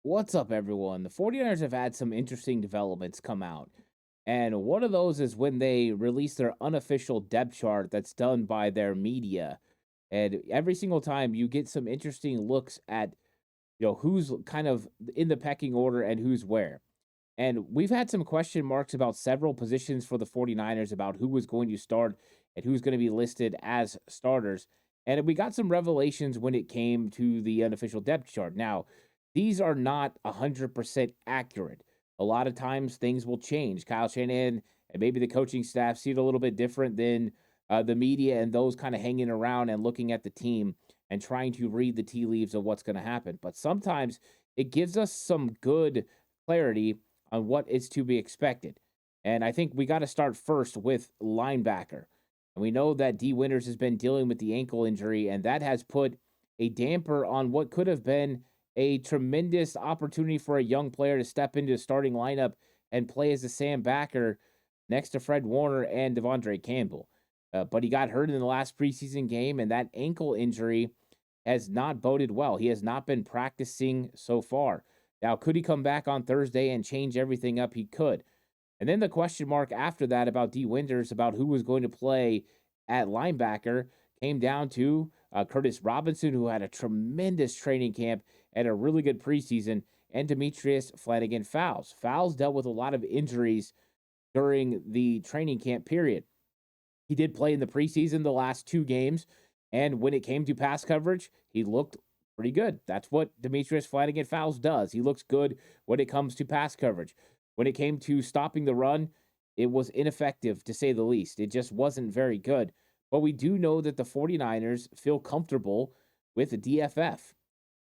What's up, everyone? The 49ers have had some interesting developments come out. And one of those is when they release their unofficial depth chart that's done by their media. And every single time you get some interesting looks at, who's kind of in the pecking order and who's where. And we've had some question marks about several positions for the 49ers about who was going to start and who's going to be listed as starters. And we got some revelations when it came to the unofficial depth chart. Now, these are not 100% accurate. A lot of times things will change. Kyle Shanahan and maybe the coaching staff see it a little bit different than the media and those kind of hanging around and looking at the team and trying to read the tea leaves of what's going to happen. But sometimes it gives us some good clarity on what is to be expected. And I think we got to start first with linebacker. And we know that D Winters has been dealing with the ankle injury, and that has put a damper on what could have been a tremendous opportunity for a young player to step into the starting lineup and play as a Sam backer next to Fred Warner and Devondre Campbell. But he got hurt in the last preseason game, and that ankle injury has not boded well. He has not been practicing so far. Now, could he come back on Thursday and change everything up? He could. And then the question mark after that about D. Winters, about who was going to play at linebacker, came down to Curtis Robinson, who had a tremendous training camp and a really good preseason, and Demetrius Flanagan Fowles. Fowles dealt with a lot of injuries during the training camp period. He did play in the preseason the last two games, and when it came to pass coverage, he looked pretty good. That's what Demetrius Flanagan Fowles does. He looks good when it comes to pass coverage. When it came to stopping the run, it was ineffective to say the least. It just wasn't very good. But we do know that the 49ers feel comfortable with the DFF.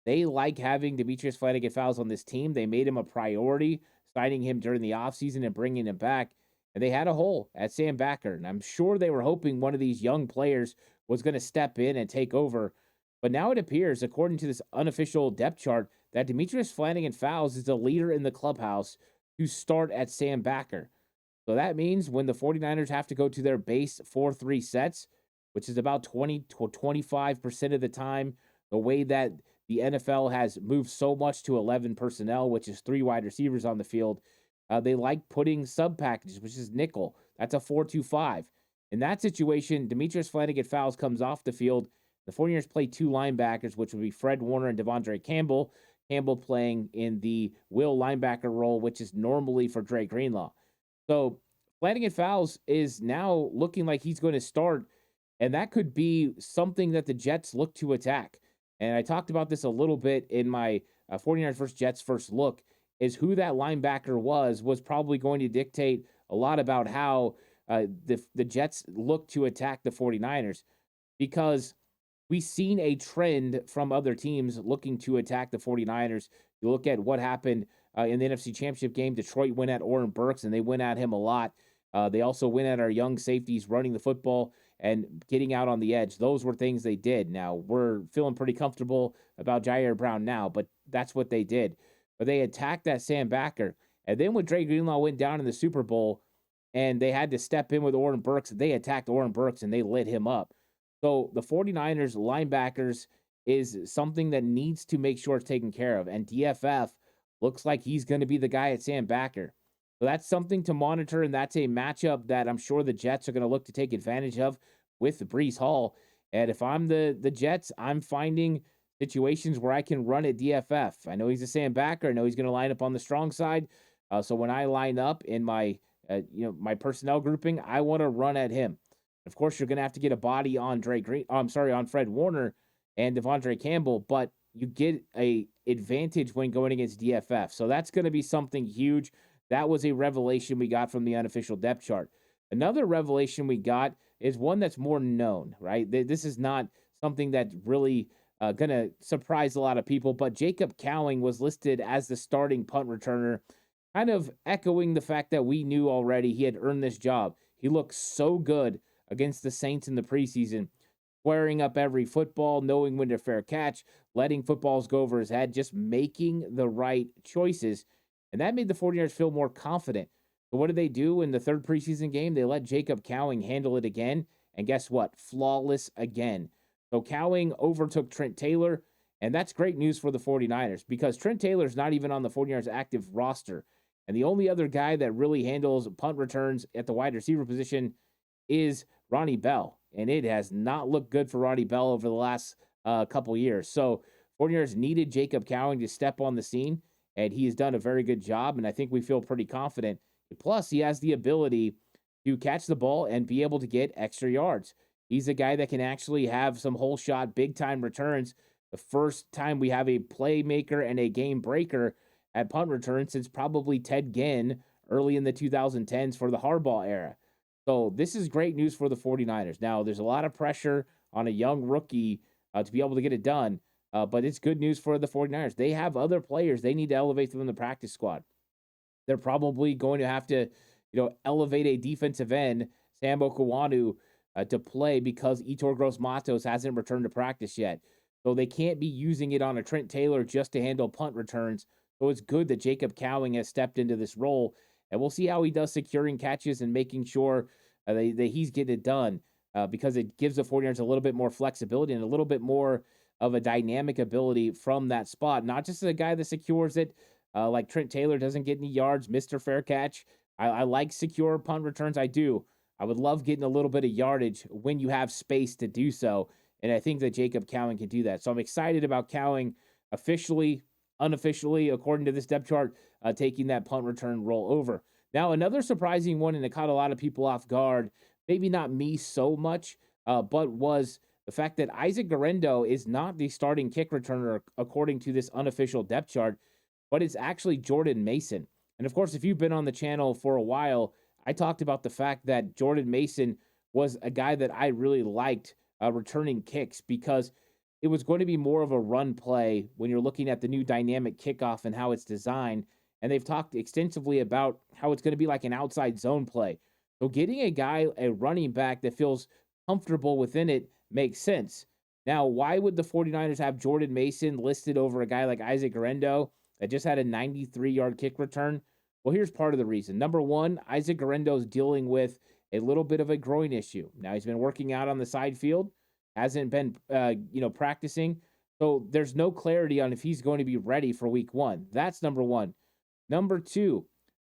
They like having Demetrius Flanagan Fowles on this team. They made him a priority, signing him during the offseason and bringing him back. And they had a hole at Sam Backer. And I'm sure they were hoping one of these young players was going to step in and take over. But now it appears, according to this unofficial depth chart, that Demetrius Flanagan Fowles is the leader in the clubhouse to start at Sam Backer. So that means when the 49ers have to go to their base 4-3 sets, which is about 20 to 25% of the time, the way that the NFL has moved so much to 11 personnel, which is three wide receivers on the field, they like putting sub packages, which is nickel. That's a 4-2-5. In that situation, Demetrius Flanagan Fowles comes off the field. The 49ers play two linebackers, which would be Fred Warner and Devondre Campbell. Campbell playing in the will linebacker role, which is normally for Dre Greenlaw. So Flanagan Fowles is now looking like he's going to start, and that could be something that the Jets look to attack. And I talked about this a little bit in my 49ers versus Jets first look, is who that linebacker was probably going to dictate a lot about how the Jets look to attack the 49ers, because we've seen a trend from other teams looking to attack the 49ers. You look at what happened in the NFC Championship game. Detroit went at Oren Burks, and they went at him a lot. They also went at our young safeties running the football and getting out on the edge. Those were things they did. Now, we're feeling pretty comfortable about Jair Brown now, but that's what they did. But they attacked that Sam Backer. And then when Dre Greenlaw went down in the Super Bowl and they had to step in with Oren Burks, they attacked Oren Burks and they lit him up. So the 49ers linebackers is something that needs to make sure it's taken care of. And DFF looks like he's going to be the guy at Sam Backer. So that's something to monitor, and that's a matchup that I'm sure the Jets are going to look to take advantage of with Breece Hall. And if I'm the Jets, I'm finding situations where I can run at DFF. I know he's a Sam Backer. I know he's going to line up on the strong side. So when I line up in my my personnel grouping, I want to run at him. Of course, you're going to have to get a body on on Fred Warner and Devondre Campbell, but you get a advantage when going against DFF. So that's going to be something huge. That was a revelation we got from the unofficial depth chart. Another revelation we got is one that's more known, right? This is not something that's really going to surprise a lot of people, but Jacob Cowing was listed as the starting punt returner, kind of echoing the fact that we knew already he had earned this job. He looked so good against the Saints in the preseason, squaring up every football, knowing when to fair catch, letting footballs go over his head, just making the right choices. And that made the 49ers feel more confident. So what did they do in the third preseason game? They let Jacob Cowing handle it again. And guess what? Flawless again. So Cowing overtook Trent Taylor And that's great news for the 49ers because Trent Taylor's not even on the 49ers active roster. And the only other guy that really handles punt returns at the wide receiver position is Ronnie Bell. And it has not looked good for Ronnie Bell over the last couple years. So 49ers needed Jacob Cowing to step on the scene, and he has done a very good job. And I think we feel pretty confident. Plus, he has the ability to catch the ball and be able to get extra yards. He's a guy that can actually have some whole shot, big time returns. The first time we have a playmaker and a game breaker at punt return since probably Ted Ginn early in the 2010s for the Harbaugh era. So this is great news for the 49ers. Now, there's a lot of pressure on a young rookie to be able to get it done, but it's good news for the 49ers. They have other players they need to elevate from the practice squad. They're probably going to have to, elevate a defensive end, Sam Okawanu, to play because Etor Gross-Matos hasn't returned to practice yet. So they can't be using it on a Trent Taylor just to handle punt returns. So it's good that Jacob Cowing has stepped into this role, and we'll see how he does securing catches and making sure that he's getting it done because it gives the 49ers a little bit more flexibility and a little bit more of a dynamic ability from that spot. Not just a guy that secures it like Trent Taylor doesn't get any yards, Mr. Fair Catch. I like secure punt returns. I do. I would love getting a little bit of yardage when you have space to do so. And I think that Jacob Cowing can do that. So I'm excited about Cowing officially, unofficially, according to this depth chart, taking that punt return role over. Now, another surprising one, and it caught a lot of people off guard, maybe not me so much, but was the fact that Isaac Guerendo is not the starting kick returner according to this unofficial depth chart, but it's actually Jordan Mason. And of course, if you've been on the channel for a while, I talked about the fact that Jordan Mason was a guy that I really liked returning kicks because it was going to be more of a run play when you're looking at the new dynamic kickoff and how it's designed. And they've talked extensively about how it's going to be like an outside zone play. So getting a running back that feels comfortable within it makes sense. Now, why would the 49ers have Jordan Mason listed over a guy like Isaac Guerendo that just had a 93-yard kick return? Well, here's part of the reason. Number one, Isaac Guerendo is dealing with a little bit of a groin issue. Now, he's been working out on the side field, hasn't been, practicing. So there's no clarity on if he's going to be ready for week one. That's number one. Number two,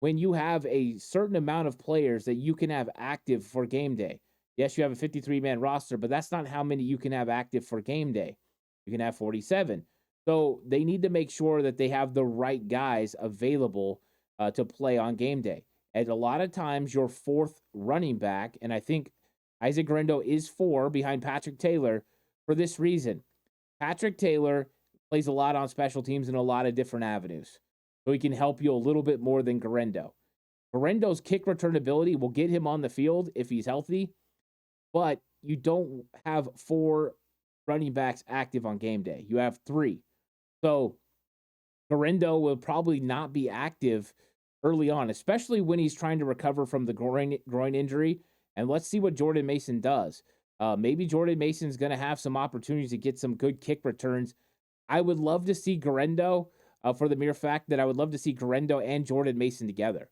when you have a certain amount of players that you can have active for game day. Yes, you have a 53-man roster, but that's not how many you can have active for game day. You can have 47. So they need to make sure that they have the right guys available to play on game day. And a lot of times your fourth running back, and I think Isaac Guerendo is 4 behind Patrick Taylor for this reason. Patrick Taylor plays a lot on special teams in a lot of different avenues. So he can help you a little bit more than Guerendo. Guerendo's kick return ability will get him on the field if he's healthy, but you don't have 4 running backs active on game day. You have 3. So Guerendo will probably not be active early on, especially when he's trying to recover from the groin injury. And let's see what Jordan Mason does. Maybe Jordan Mason's going to have some opportunities to get some good kick returns. I would love to see Guerendo for the mere fact that I would love to see Guerendo and Jordan Mason together.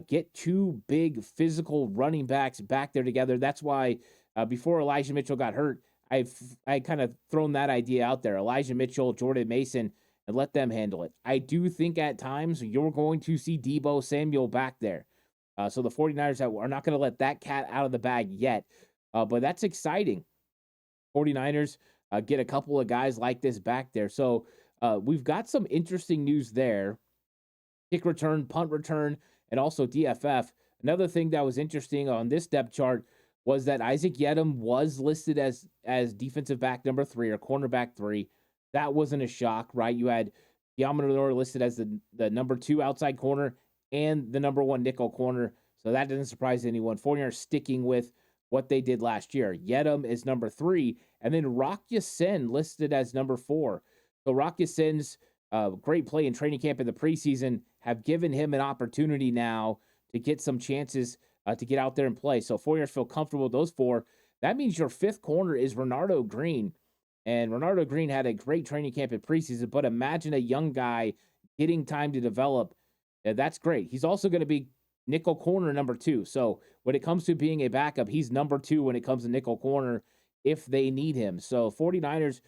Get 2 big physical running backs back there together. That's why before Elijah Mitchell got hurt, I kind of thrown that idea out there. Elijah Mitchell, Jordan Mason, and let them handle it. I do think at times you're going to see Deebo Samuel back there. So the 49ers are not going to let that cat out of the bag yet. But that's exciting. 49ers get a couple of guys like this back there. So we've got some interesting news there. Kick return, punt return, and also DFF. Another thing that was interesting on this depth chart was that Isaac Yedem was listed as defensive back number 3 or cornerback 3. That wasn't a shock, right? You had Diamador listed as the number 2 outside corner and the number 1 nickel corner. So that doesn't surprise anyone. 49ers sticking with what they did last year. Yedem is number 3, and then Rock Ya-Sin listed as number 4. So Rock Ya-Sin's great play in training camp in the preseason have given him an opportunity now to get some chances to get out there and play. So 49ers feel comfortable with those 4. That means your 5th corner is Renardo Green. And Renardo Green had a great training camp in preseason, but imagine a young guy getting time to develop. That's great. He's also going to be nickel corner number 2. So when it comes to being a backup, he's number 2 when it comes to nickel corner if they need him. So 49ers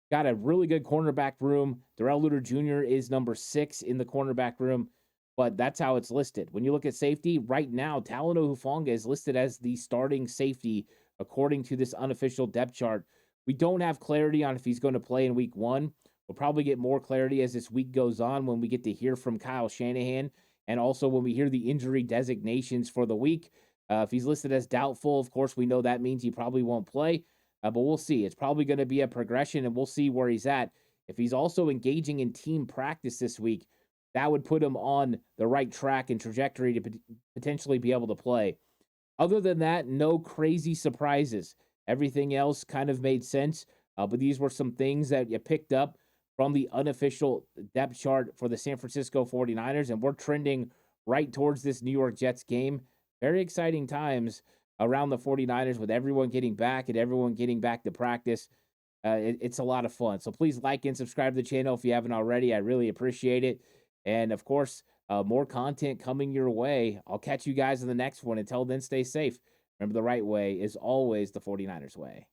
Got a really good cornerback room. Darrell Luter Jr. is number 6 in the cornerback room, but that's how it's listed. When you look at safety, right now, Talanoa Hufanga is listed as the starting safety according to this unofficial depth chart. We don't have clarity on if he's going to play in week 1. We'll probably get more clarity as this week goes on when we get to hear from Kyle Shanahan and also when we hear the injury designations for the week. If he's listed as doubtful, of course, we know that means he probably won't play. But we'll see. It's probably going to be a progression, and we'll see where he's at. If he's also engaging in team practice this week, that would put him on the right track and trajectory to potentially be able to play. Other than that, no crazy surprises. Everything else kind of made sense, but these were some things that you picked up from the unofficial depth chart for the San Francisco 49ers, and we're trending right towards this New York Jets game. Very exciting times around the 49ers with everyone getting back and everyone getting back to practice. It's a lot of fun. So please like and subscribe to the channel if you haven't already. I really appreciate it. And of course, more content coming your way. I'll catch you guys in the next one. Until then, stay safe. Remember, the right way is always the 49ers way.